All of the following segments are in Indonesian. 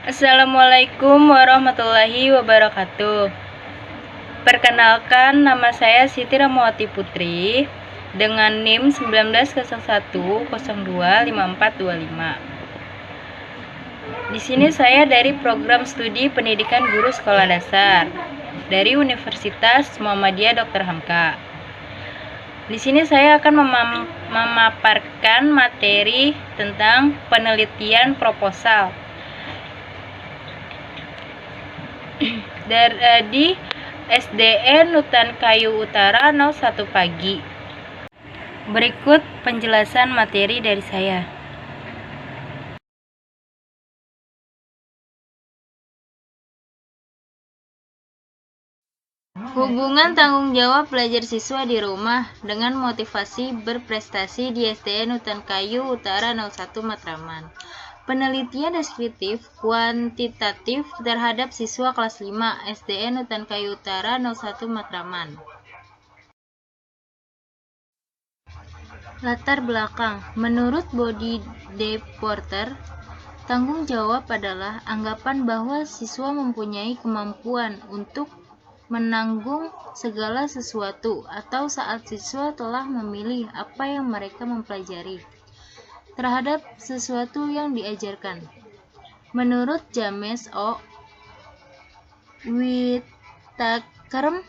Assalamualaikum warahmatullahi wabarakatuh. Perkenalkan, nama saya Siti Ramawati Putri dengan NIM 1901025425. Di sini saya dari program studi pendidikan guru sekolah dasar dari Universitas Muhammadiyah Dr. Hamka. Di sini saya akan memaparkan materi tentang penelitian proposal di SDN Nutan Kayu Utara 01 Pagi. Berikut penjelasan materi dari saya. Hubungan tanggung jawab belajar siswa di rumah dengan motivasi berprestasi di SDN Nutan Kayu Utara 01 Matraman. Penelitian deskriptif kuantitatif terhadap siswa kelas 5 SDN Nutan Kayu Utara 01 Matraman. Latar belakang. Menurut Body D. Porter, tanggung jawab adalah anggapan bahwa siswa mempunyai kemampuan untuk menanggung segala sesuatu atau saat siswa telah memilih apa yang mereka mempelajari terhadap sesuatu yang diajarkan. Menurut James O. Whittaker,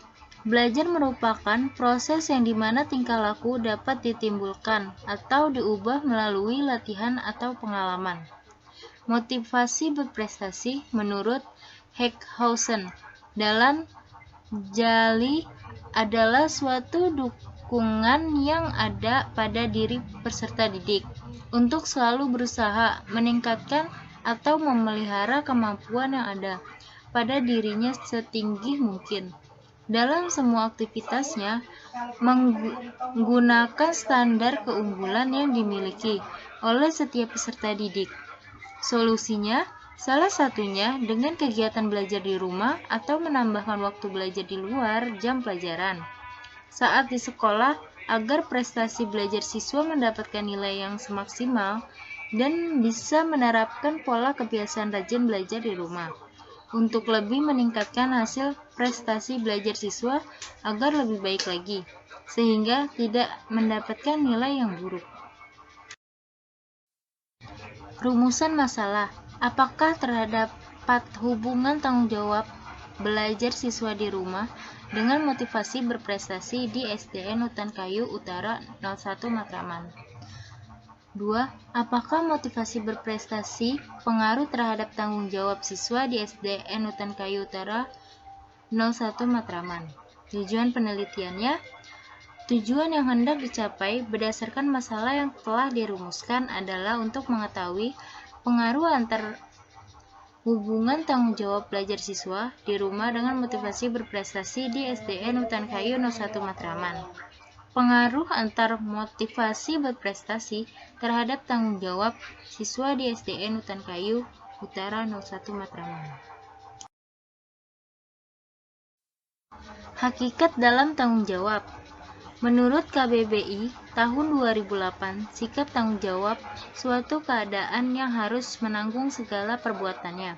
belajar merupakan proses yang dimana tingkah laku dapat ditimbulkan atau diubah melalui latihan atau pengalaman. Motivasi berprestasi menurut Heckhausen dalam Jali adalah suatu dukungan yang ada pada diri peserta didik untuk selalu berusaha meningkatkan atau memelihara kemampuan yang ada pada dirinya setinggi mungkin dalam semua aktivitasnya, menggunakan standar keunggulan yang dimiliki oleh setiap peserta didik. Solusinya, salah satunya dengan kegiatan belajar di rumah atau menambahkan waktu belajar di luar jam pelajaran saat di sekolah agar prestasi belajar siswa mendapatkan nilai yang semaksimal dan bisa menerapkan pola kebiasaan rajin belajar di rumah untuk lebih meningkatkan hasil prestasi belajar siswa agar lebih baik lagi sehingga tidak mendapatkan nilai yang buruk. Rumusan masalah. Apakah terdapat hubungan tanggung jawab belajar siswa di rumah dengan motivasi berprestasi di SDN Nutan Kayu Utara 01 Matraman? 2. Apakah motivasi berprestasi pengaruh terhadap tanggung jawab siswa di SDN Nutan Kayu Utara 01 Matraman? Tujuan penelitiannya. Tujuan yang hendak dicapai berdasarkan masalah yang telah dirumuskan adalah untuk mengetahui pengaruh antar hubungan tanggung jawab belajar siswa di rumah dengan motivasi berprestasi di SDN Nutan Kayu 01 Matraman. Pengaruh antar motivasi berprestasi terhadap tanggung jawab siswa di SDN Nutan Kayu Utara 01 Matraman. Hakikat dalam tanggung jawab. Menurut KBBI tahun 2008, sikap tanggung jawab suatu keadaan yang harus menanggung segala perbuatannya,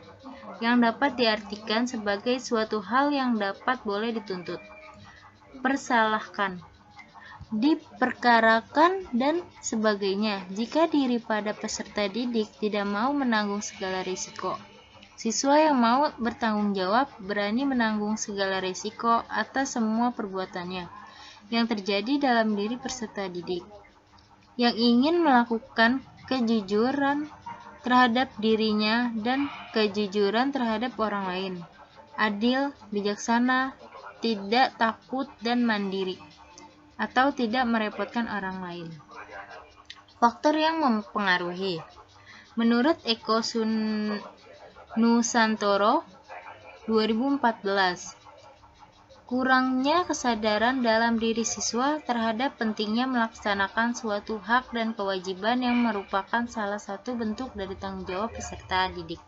yang dapat diartikan sebagai suatu hal yang dapat boleh dituntut, persalahkan, diperkarakan, dan sebagainya jika diri pada peserta didik tidak mau menanggung segala risiko. Siswa yang mau bertanggung jawab berani menanggung segala risiko atas semua perbuatannya yang terjadi dalam diri peserta didik, yang ingin melakukan kejujuran terhadap dirinya dan kejujuran terhadap orang lain, adil, bijaksana, tidak takut dan mandiri, atau tidak merepotkan orang lain. Faktor yang mempengaruhi. Menurut Eko Nusantoro 2014, kurangnya kesadaran dalam diri siswa terhadap pentingnya melaksanakan suatu hak dan kewajiban yang merupakan salah satu bentuk dari tanggung jawab peserta didik.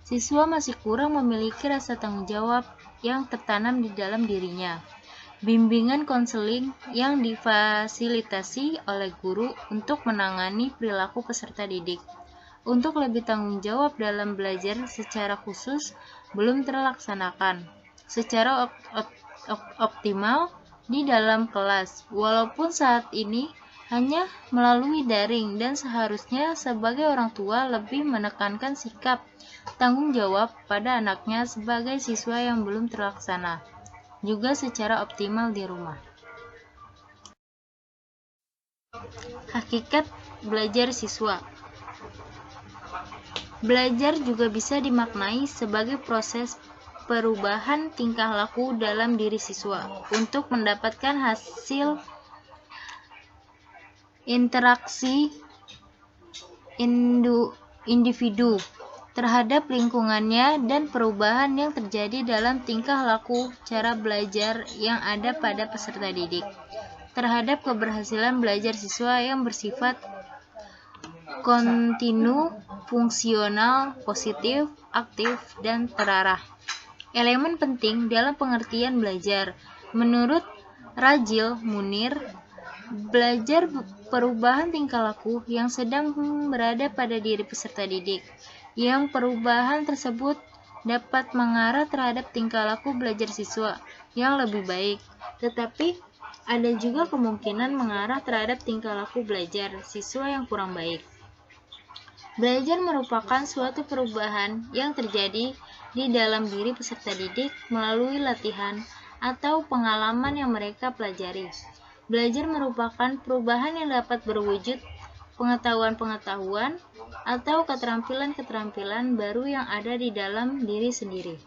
Siswa masih kurang memiliki rasa tanggung jawab yang tertanam di dalam dirinya. Bimbingan konseling yang difasilitasi oleh guru untuk menangani perilaku peserta didik untuk lebih tanggung jawab dalam belajar secara khusus belum terlaksanakan secara optimal di dalam kelas, walaupun saat ini hanya melalui daring, dan seharusnya sebagai orang tua lebih menekankan sikap tanggung jawab pada anaknya sebagai siswa yang belum terlaksana, juga secara optimal di rumah. Hakikat belajar siswa. Belajar juga bisa dimaknai sebagai proses perubahan tingkah laku dalam diri siswa untuk mendapatkan hasil interaksi individu terhadap lingkungannya dan perubahan yang terjadi dalam tingkah laku cara belajar yang ada pada peserta didik terhadap keberhasilan belajar siswa yang bersifat kontinu, fungsional, positif, aktif, dan terarah. Elemen penting dalam pengertian belajar. Menurut Rajil Munir, belajar perubahan tingkah laku yang sedang berada pada diri peserta didik, yang perubahan tersebut dapat mengarah terhadap tingkah laku belajar siswa yang lebih baik, tetapi ada juga kemungkinan mengarah terhadap tingkah laku belajar siswa yang kurang baik. Belajar merupakan suatu perubahan yang terjadi di dalam diri peserta didik melalui latihan atau pengalaman yang mereka pelajari. Belajar merupakan perubahan yang dapat berwujud pengetahuan-pengetahuan atau keterampilan-keterampilan baru yang ada di dalam diri sendiri.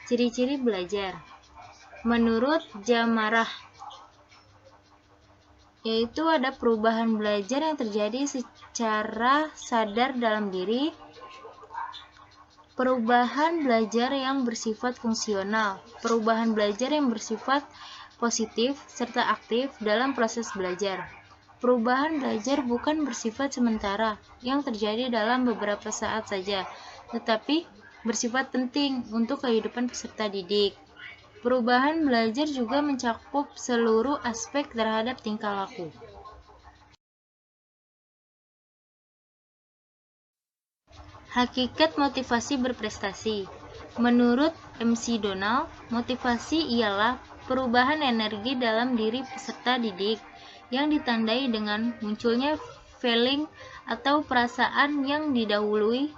Ciri-ciri belajar. Menurut Jamarah, yaitu ada perubahan belajar yang terjadi secara sadar dalam diri, perubahan belajar yang bersifat fungsional, perubahan belajar yang bersifat positif serta aktif dalam proses belajar. Perubahan belajar bukan bersifat sementara yang terjadi dalam beberapa saat saja, tetapi bersifat penting untuk kehidupan peserta didik. Perubahan belajar juga mencakup seluruh aspek terhadap tingkah laku. Hakikat motivasi berprestasi. Menurut MC Donald, motivasi ialah perubahan energi dalam diri peserta didik yang ditandai dengan munculnya feeling atau perasaan yang didahului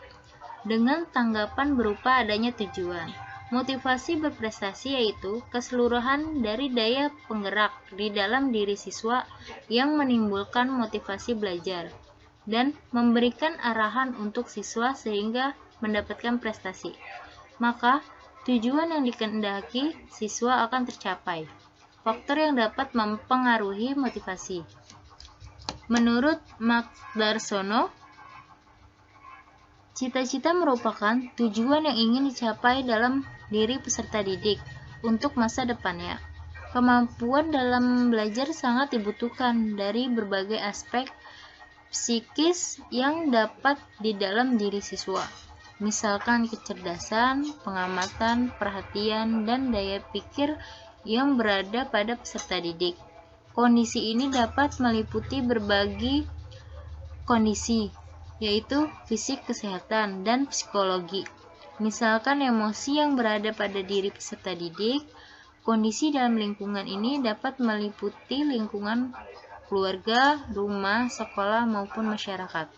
dengan tanggapan berupa adanya tujuan. Motivasi berprestasi yaitu keseluruhan dari daya penggerak di dalam diri siswa yang menimbulkan motivasi belajar dan memberikan arahan untuk siswa sehingga mendapatkan prestasi. Maka, tujuan yang dikehendaki siswa akan tercapai. Faktor yang dapat mempengaruhi motivasi. Menurut Mark Darsono, cita-cita merupakan tujuan yang ingin dicapai dalam diri peserta didik untuk masa depannya. Kemampuan dalam belajar sangat dibutuhkan dari berbagai aspek psikis yang dapat di dalam diri siswa, misalkan kecerdasan, pengamatan, perhatian, dan daya pikir yang berada pada peserta didik. Kondisi ini dapat meliputi berbagai kondisi, yaitu fisik, kesehatan, dan psikologi. Misalkan emosi yang berada pada diri peserta didik. Kondisi dalam lingkungan ini dapat meliputi lingkungan keluarga, rumah, sekolah, maupun masyarakat.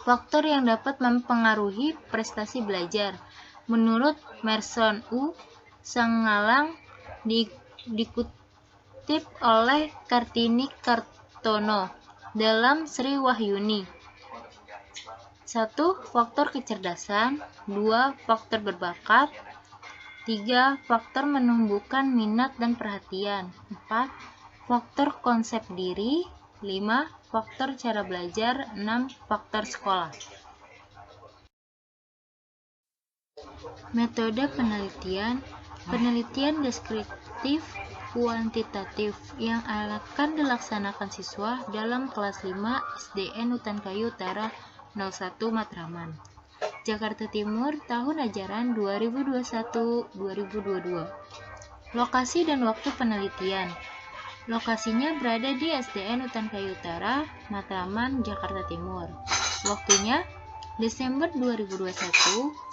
Faktor yang dapat mempengaruhi prestasi belajar. Menurut Merson U. Sanggalang, dikutip oleh Kartini Kartono dalam Sri Wahyuni. 1. Faktor kecerdasan. 2. Faktor berbakat. 3. Faktor menumbuhkan minat dan perhatian. 4. Faktor konsep diri. 5. Faktor cara belajar. 6. Faktor sekolah. Metode penelitian. Penelitian deskriptif kuantitatif yang akan dilaksanakan siswa dalam kelas 5 SDN Utan Kayu Utara 01 Matraman, Jakarta Timur, tahun ajaran 2021-2022. Lokasi dan waktu penelitian. Lokasinya berada di SDN Utan Kayu Utara, Matraman, Jakarta Timur. Waktunya Desember 2021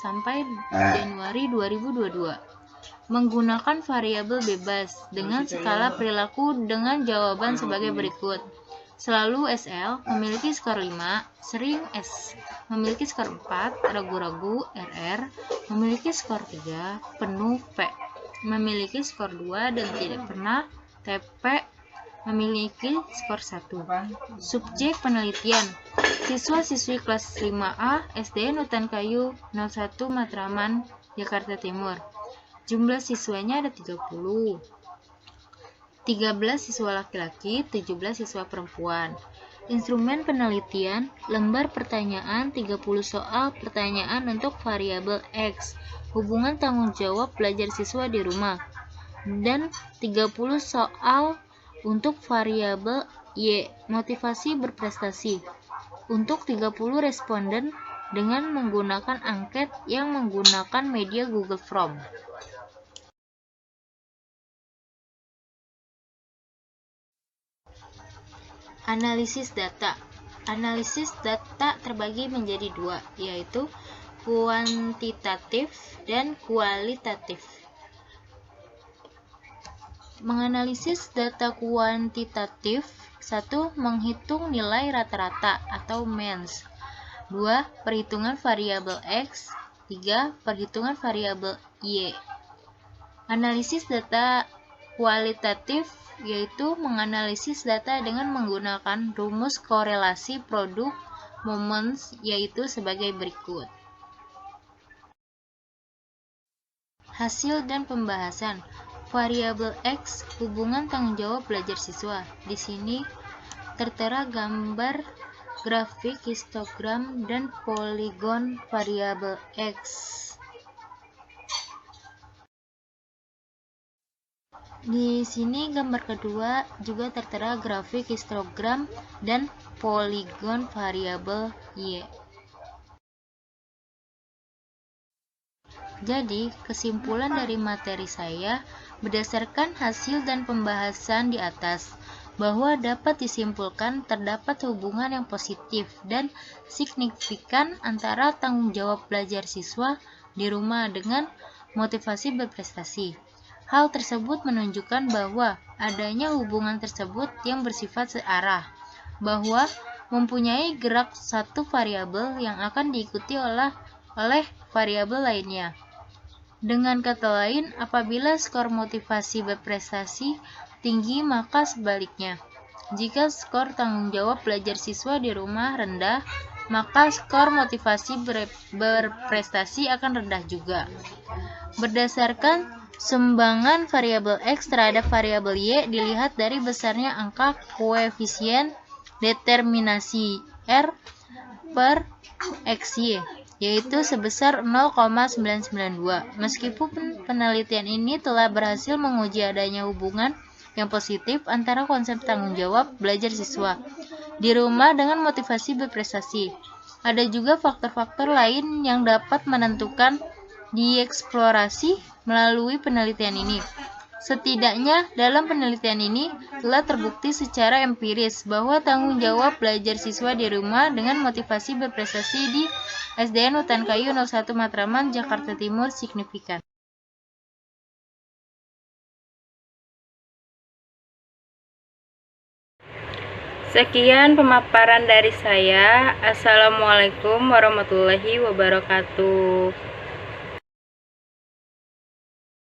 sampai Januari 2022. Menggunakan variabel bebas dengan skala perilaku dengan jawaban sebagai berikut. Selalu SL memiliki skor 5, sering S memiliki skor 4, ragu-ragu RR memiliki skor 3, penuh P memiliki skor 2 dan tidak pernah TP memiliki skor 1. Subjek penelitian siswa-siswi kelas 5A SDN Utan Kayu 01 Matraman, Jakarta Timur. Jumlah siswanya ada 30. 13 siswa laki-laki, 17 siswa perempuan. Instrumen penelitian, lembar pertanyaan 30 soal pertanyaan untuk variabel X, hubungan tanggung jawab belajar siswa di rumah, dan 30 soal untuk variabel Y, motivasi berprestasi, untuk 30 responden dengan menggunakan angket yang menggunakan media Google Form. Analisis data. Analisis data terbagi menjadi dua, yaitu kuantitatif dan kualitatif. Menganalisis data kuantitatif: 1. Menghitung nilai rata-rata atau means. 2. Perhitungan variabel X. 3. Perhitungan variabel Y. Analisis data kualitatif yaitu menganalisis data dengan menggunakan rumus korelasi produk moments, yaitu sebagai berikut. Hasil dan pembahasan. Variabel X, hubungan tanggung jawab belajar siswa. Di sini tertera gambar grafik, histogram, dan poligon variabel X. Di sini gambar kedua juga tertera grafik, histogram, dan poligon variabel Y. Jadi, kesimpulan dari materi saya berdasarkan hasil dan pembahasan di atas, bahwa dapat disimpulkan terdapat hubungan yang positif dan signifikan antara tanggung jawab belajar siswa di rumah dengan motivasi berprestasi. Hal tersebut menunjukkan bahwa adanya hubungan tersebut yang bersifat searah, bahwa mempunyai gerak satu variabel yang akan diikuti oleh variabel lainnya. Dengan kata lain, apabila skor motivasi berprestasi tinggi, maka sebaliknya. Jika skor tanggung jawab belajar siswa di rumah rendah, maka skor motivasi berprestasi akan rendah juga. Berdasarkan sumbangan variabel X terhadap variabel Y dilihat dari besarnya angka koefisien determinasi R per XY, yaitu sebesar 0,992. Meskipun penelitian ini telah berhasil menguji adanya hubungan yang positif antara konsep tanggung jawab belajar siswa di rumah dengan motivasi berprestasi, ada juga faktor-faktor lain yang dapat menentukan dieksplorasi melalui penelitian ini. Setidaknya dalam penelitian ini telah terbukti secara empiris bahwa tanggung jawab belajar siswa di rumah dengan motivasi berprestasi di SDN Utan Kayu 01 Matraman, Jakarta Timur signifikan. Sekian pemaparan dari saya. Assalamualaikum warahmatullahi wabarakatuh.